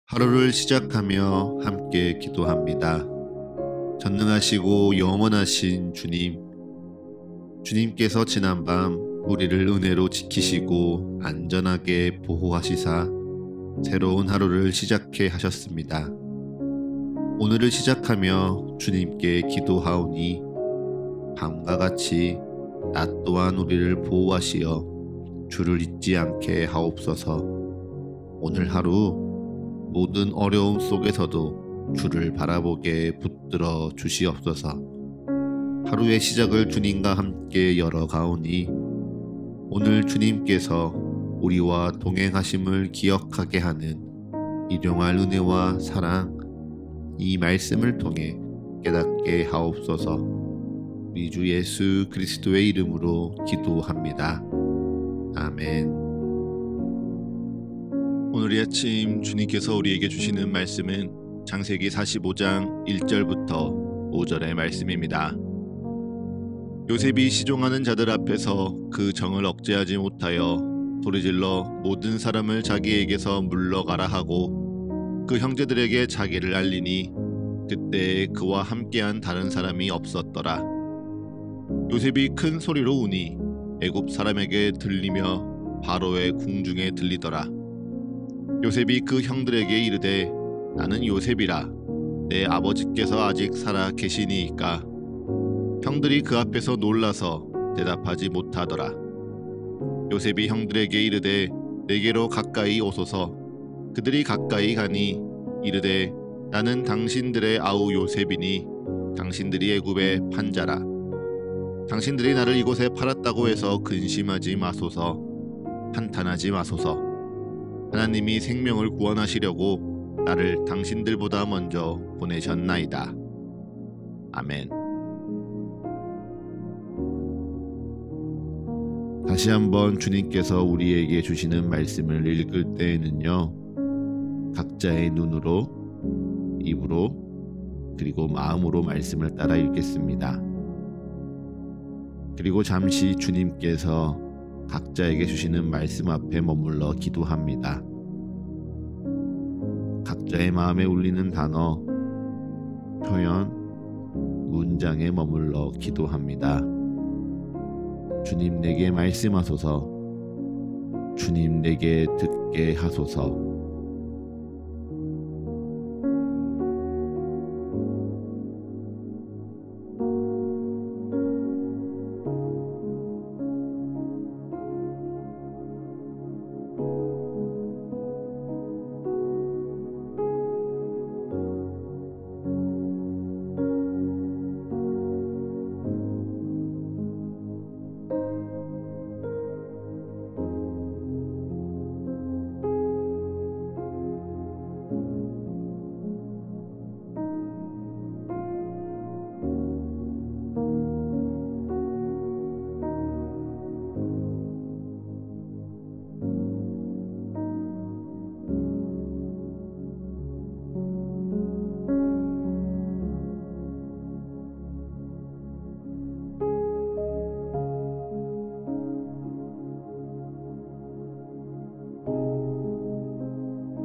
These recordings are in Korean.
하루를 시작하며 함께 기도합니다. 전능하시고 영원하신 주님, 주님께서 지난밤 우리를 은혜로 지키시고 안전하게 보호하시사 새로운 하루를 시작해 하셨습니다. 오늘을 시작하며 주님께 기도하오니 밤과 같이 낮 또한 우리를 보호하시어 주를 잊지 않게 하옵소서. 오늘 하루 모든 어려움 속에서도 주를 바라보게 붙들어 주시옵소서. 하루의 시작을 주님과 함께 열어가오니 오늘 주님께서 우리와 동행하심을 기억하게 하는 일용할 은혜와 사랑, 이 말씀을 통해 깨닫게 하옵소서. 우리 주 예수 그리스도의 이름으로 기도합니다. 아멘. 오늘 이 아침 주님께서 우리에게 주시는 말씀은 창세기 45장 1절부터 5절의 말씀입니다. 요셉이 시종하는 자들 앞에서 그 정을 억제하지 못하여 소리질러 모든 사람을 자기에게서 물러가라 하고 그 형제들에게 자기를 알리니 그때 그와 함께한 다른 사람이 없었더라. 요셉이 큰 소리로 우니 애굽 사람에게 들리며 바로의 궁중에 들리더라. 요셉이 그 형들에게 이르되 나는 요셉이라. 내 아버지께서 아직 살아 계시니이까. 형들이 그 앞에서 놀라서 대답하지 못하더라. 요셉이 형들에게 이르되 내게로 가까이 오소서. 그들이 가까이 가니 이르되 나는 당신들의 아우 요셉이니 당신들이 애굽의 판자라. 당신들이 나를 이곳에 팔았다고 해서 근심하지 마소서. 한탄하지 마소서. 하나님이 생명을 구원하시려고 나를 당신들보다 먼저 보내셨나이다. 아멘. 다시 한번 주님께서 우리에게 주시는 말씀을 읽을 때에는요, 각자의 눈으로, 입으로, 그리고 마음으로 말씀을 따라 읽겠습니다. 그리고 잠시 주님께서 각자에게 주시는 말씀 앞에 머물러 기도합니다. 각자의 마음에 울리는 단어, 표현, 문장에 머물러 기도합니다. 주님 내게 말씀하소서. 주님 내게 듣게 하소서.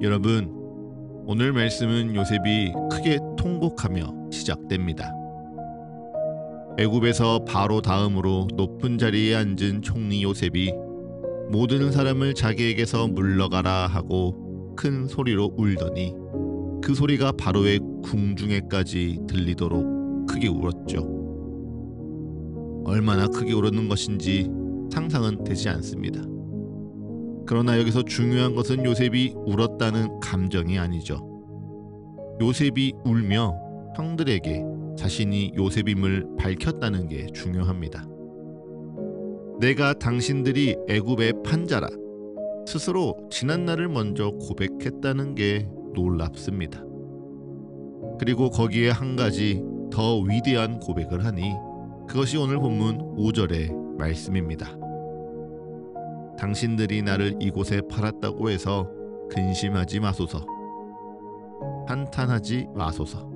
여러분, 오늘 말씀은 요셉이 크게 통곡하며 시작됩니다. 애굽에서 바로 다음으로 높은 자리에 앉은 총리 요셉이 모든 사람을 자기에게서 물러가라 하고 큰 소리로 울더니 그 소리가 바로의 궁중에까지 들리도록 크게 울었죠. 얼마나 크게 울었는 것인지 상상은 되지 않습니다. 그러나 여기서 중요한 것은 요셉이 울었다는 감정이 아니죠. 요셉이 울며 형들에게 자신이 요셉임을 밝혔다는 게 중요합니다. 내가 당신들이 애굽의 판자라. 스스로 지난날을 먼저 고백했다는 게 놀랍습니다. 그리고 거기에 한 가지 더 위대한 고백을 하니 그것이 오늘 본문 5절의 말씀입니다. 당신들이 나를 이곳에 팔았다고 해서 근심하지 마소서. 한탄하지 마소서.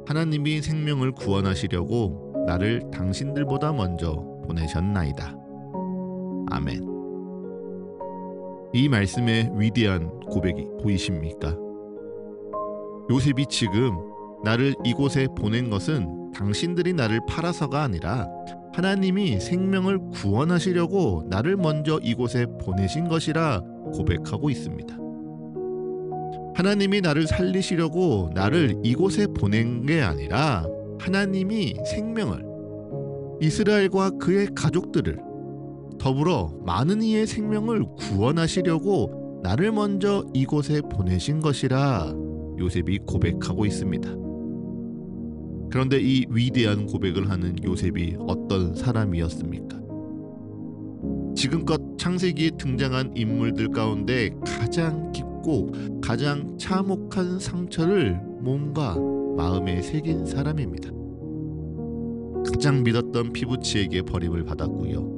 하나님이 생명을 구원하시려고 나를 당신들보다 먼저 보내셨나이다. 아멘. 이 말씀의 위대한 고백이 보이십니까? 요셉이 지금 나를 이곳에 보낸 것은 당신들이 나를 팔아서가 아니라 하나님이 생명을 구원하시려고 나를 먼저 이곳에 보내신 것이라 고백하고 있습니다. 하나님이 나를 살리시려고 나를 이곳에 보낸 게 아니라 하나님이 생명을, 이스라엘과 그의 가족들을, 더불어 많은 이의 생명을 구원하시려고 나를 먼저 이곳에 보내신 것이라 요셉이 고백하고 있습니다. 그런데 이 위대한 고백을 하는 요셉이 어떤 사람이었습니까? 지금껏 창세기에 등장한 인물들 가운데 가장 깊고 가장 참혹한 상처를 몸과 마음에 새긴 사람입니다. 가장 믿었던 피부치에게 버림을 받았고요.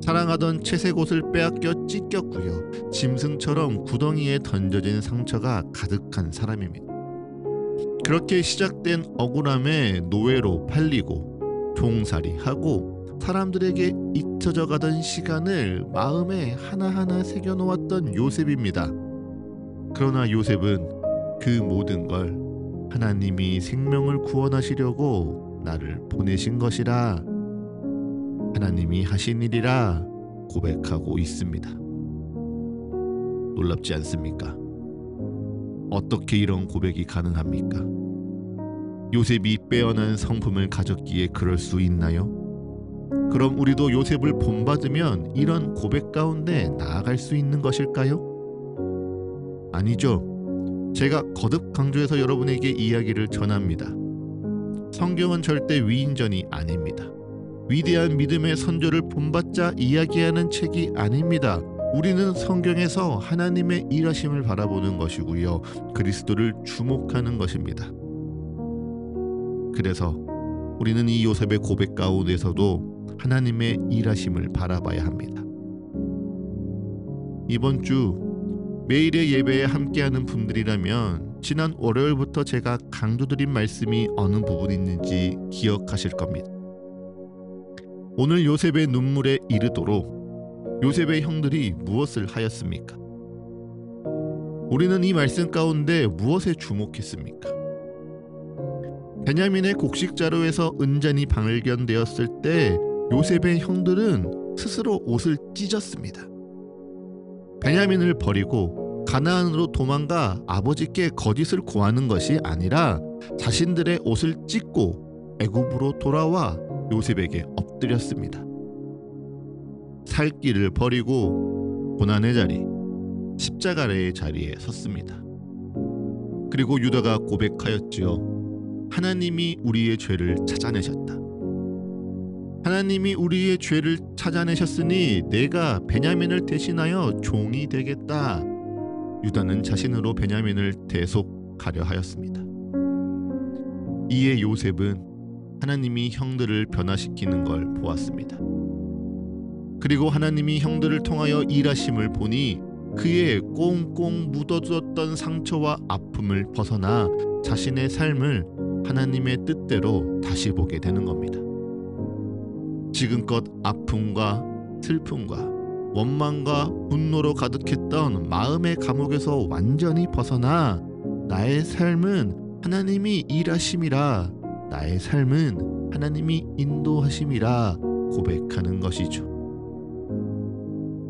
사랑하던 채색 옷을 빼앗겨 찢겼고요. 짐승처럼 구덩이에 던져진 상처가 가득한 사람입니다. 그렇게 시작된 억울함에 노예로 팔리고 종살이하고 사람들에게 잊혀져 가던 시간을 마음에 하나하나 새겨놓았던 요셉입니다. 그러나 요셉은 그 모든 걸 하나님이 생명을 구원하시려고 나를 보내신 것이라, 하나님이 하신 일이라 고백하고 있습니다. 놀랍지 않습니까? 어떻게 이런 고백이 가능합니까? 요셉이 빼어난 성품을 가졌기에 그럴 수 있나요? 그럼 우리도 요셉을 본받으면 이런 고백 가운데 나아갈 수 있는 것일까요? 아니죠. 제가 거듭 강조해서 여러분에게 이야기를 전합니다. 성경은 절대 위인전이 아닙니다. 위대한 믿음의 선조를 본받자 이야기하는 책이 아닙니다. 우리는 성경에서 하나님의 일하심을 바라보는 것이고요. 그리스도를 주목하는 것입니다. 그래서 우리는 이 요셉의 고백 가운데서도 하나님의 일하심을 바라봐야 합니다. 이번 주 매일의 예배에 함께하는 분들이라면 지난 월요일부터 제가 강조드린 말씀이 어느 부분이 있는지 기억하실 겁니다. 오늘 요셉의 눈물에 이르도록 요셉의 형들이 무엇을 하였습니까? 우리는 이 말씀 가운데 무엇에 주목했습니까? 베냐민의 곡식 자루에서 은잔이 발견되었을 때 요셉의 형들은 스스로 옷을 찢었습니다. 베냐민을 버리고 가나안으로 도망가 아버지께 거짓을 고하는 것이 아니라 자신들의 옷을 찢고 애굽으로 돌아와 요셉에게 엎드렸습니다. 살 길을 버리고 고난의 자리, 십자가의 자리에 섰습니다. 그리고 유다가 고백하였지요. 하나님이 우리의 죄를 찾아내셨다. 하나님이 우리의 죄를 찾아내셨으니 내가 베냐민을 대신하여 종이 되겠다. 유다는 자신으로 베냐민을 대속하려 하였습니다. 이에 요셉은 하나님이 형들을 변화시키는 걸 보았습니다. 그리고 하나님이 형들을 통하여 일하심을 보니 그의 꽁꽁 묻어두었던 상처와 아픔을 벗어나 자신의 삶을 하나님의 뜻대로 다시 보게 되는 겁니다. 지금껏 아픔과 슬픔과 원망과 분노로 가득했던 마음의 감옥에서 완전히 벗어나 나의 삶은 하나님이 일하심이라, 나의 삶은 하나님이 인도하심이라 고백하는 것이죠.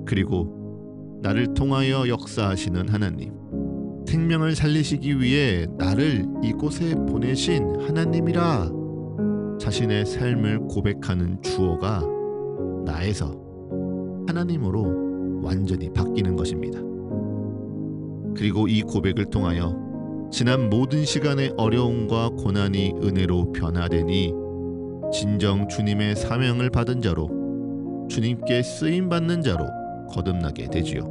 그리고 나를 통하여 역사하시는 하나님, 생명을 살리시기 위해 나를 이곳에 보내신 하나님이라 자신의 삶을 고백하는 주어가 나에서 하나님으로 완전히 바뀌는 것입니다. 그리고 이 고백을 통하여 지난 모든 시간의 어려움과 고난이 은혜로 변화되니 진정 주님의 사명을 받은 자로, 주님께 쓰임받는 자로 거듭나게 되지요.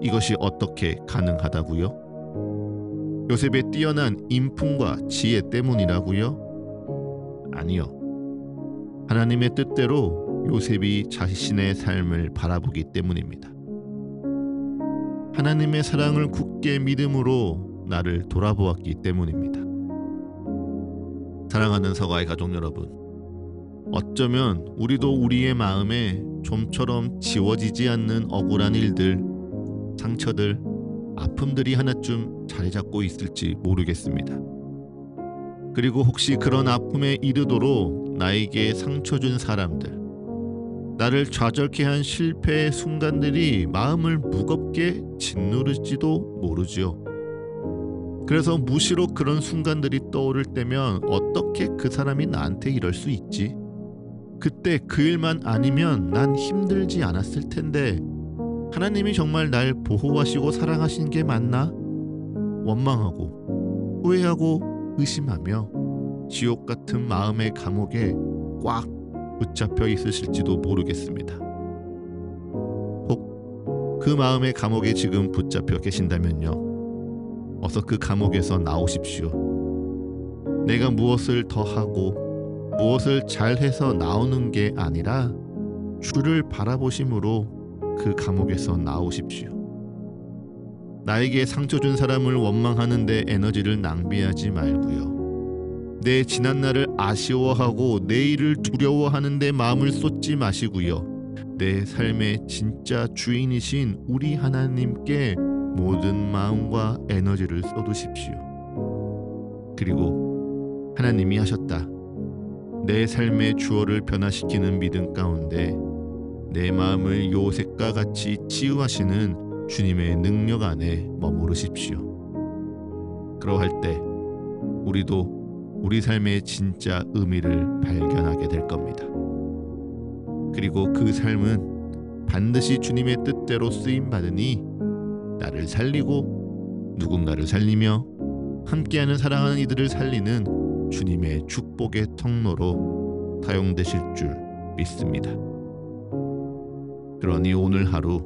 이것이 어떻게 가능하다고요? 요셉의 뛰어난 인품과 지혜 때문이라고요? 아니요. 하나님의 뜻대로 요셉이 자신의 삶을 바라보기 때문입니다. 하나님의 사랑을 굳게 믿음으로 나를 돌아보았기 때문입니다. 사랑하는 서가의 가족 여러분, 어쩌면 우리도 우리의 마음에 좀처럼 지워지지 않는 억울한 일들, 상처들, 아픔들이 하나쯤 자리 잡고 있을지 모르겠습니다. 그리고 혹시 그런 아픔에 이르도록 나에게 상처 준 사람들, 나를 좌절케 한 실패의 순간들이 마음을 무겁게 짓누를지도 모르지요. 그래서 무시로 그런 순간들이 떠오를 때면 어떻게 그 사람이 나한테 이럴 수 있지? 그때 그 일만 아니면 난 힘들지 않았을 텐데 하나님이 정말 날 보호하시고 사랑하신 게 맞나? 원망하고 후회하고 의심하며 지옥 같은 마음의 감옥에 꽉 붙잡혀 있으실지도 모르겠습니다. 혹 그 마음의 감옥에 지금 붙잡혀 계신다면요, 어서 그 감옥에서 나오십시오. 내가 무엇을 더 하고 무엇을 잘해서 나오는 게 아니라 주를 바라보심으로 그 감옥에서 나오십시오. 나에게 상처 준 사람을 원망하는 데 에너지를 낭비하지 말고요. 내 지난 날을 아쉬워하고 내일을 두려워하는 데 마음을 쏟지 마시고요. 내 삶의 진짜 주인이신 우리 하나님께 모든 마음과 에너지를 쏟으십시오. 그리고 하나님이 하셨다, 내 삶의 주어를 변화시키는 믿음 가운데 내 마음을 요셉과 같이 치유하시는 주님의 능력 안에 머무르십시오. 그러할 때 우리도 우리 삶의 진짜 의미를 발견하게 될 겁니다. 그리고 그 삶은 반드시 주님의 뜻대로 쓰임 받으니 나를 살리고 누군가를 살리며 함께하는 사랑하는 이들을 살리는 주님의 축복의 통로로 사용되실 줄 믿습니다. 그러니 오늘 하루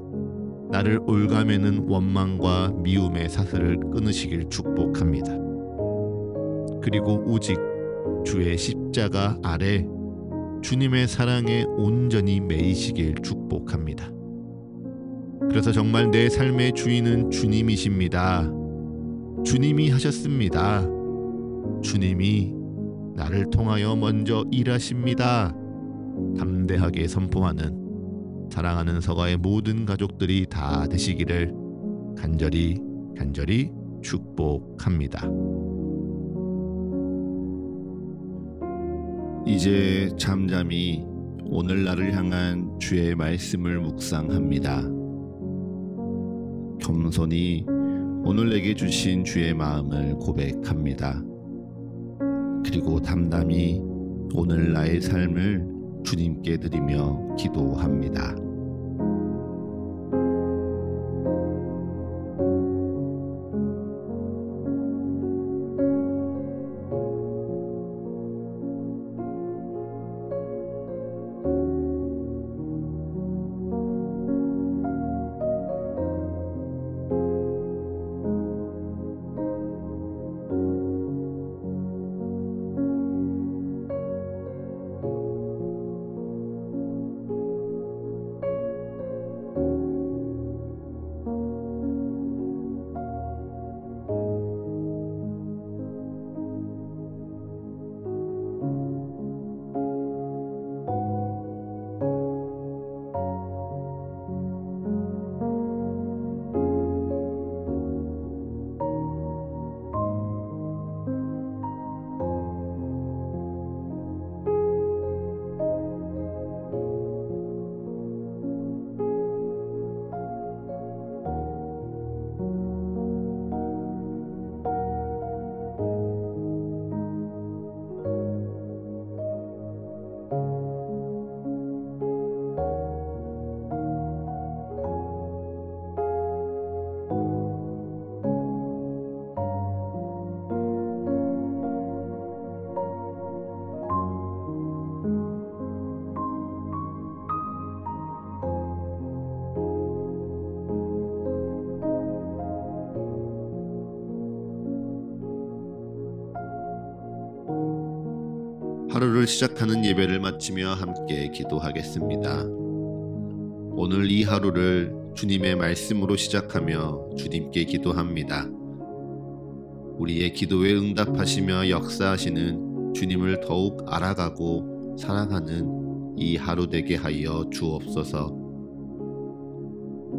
나를 올가매는 원망과 미움의 사슬을 끊으시길 축복합니다. 그리고 오직 주의 십자가 아래 주님의 사랑에 온전히 매이시길 축복합니다. 그래서 정말 내 삶의 주인은 주님이십니다. 주님이 하셨습니다. 주님이 나를 통하여 먼저 일하십니다. 담대하게 선포하는 사랑하는 서가의 모든 가족들이 다 되시기를 간절히 축복합니다. 이제 잠잠히 오늘날을 향한 주의 말씀을 묵상합니다. 겸손히 오늘 내게 주신 주의 마음을 고백합니다. 그리고 담담히 오늘 나의 삶을 주님께 드리며 기도합니다. 하루를 시작하는 예배를 마치며 함께 기도하겠습니다. 오늘 이 하루를 주님의 말씀으로 시작하며 주님께 기도합니다. 우리의 기도에 응답하시며 역사하시는 주님을 더욱 알아가고 사랑하는 이 하루 되게 하여 주옵소서.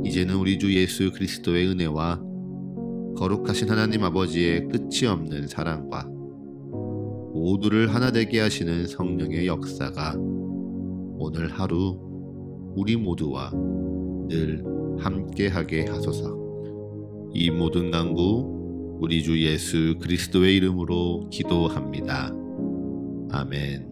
이제는 우리 주 예수 그리스도의 은혜와 거룩하신 하나님 아버지의 끝이 없는 사랑과 모두를 하나 되게 하시는 성령의 역사가 오늘 하루 우리 모두와 늘 함께하게 하소서. 이 모든 간구 우리 주 예수 그리스도의 이름으로 기도합니다. 아멘.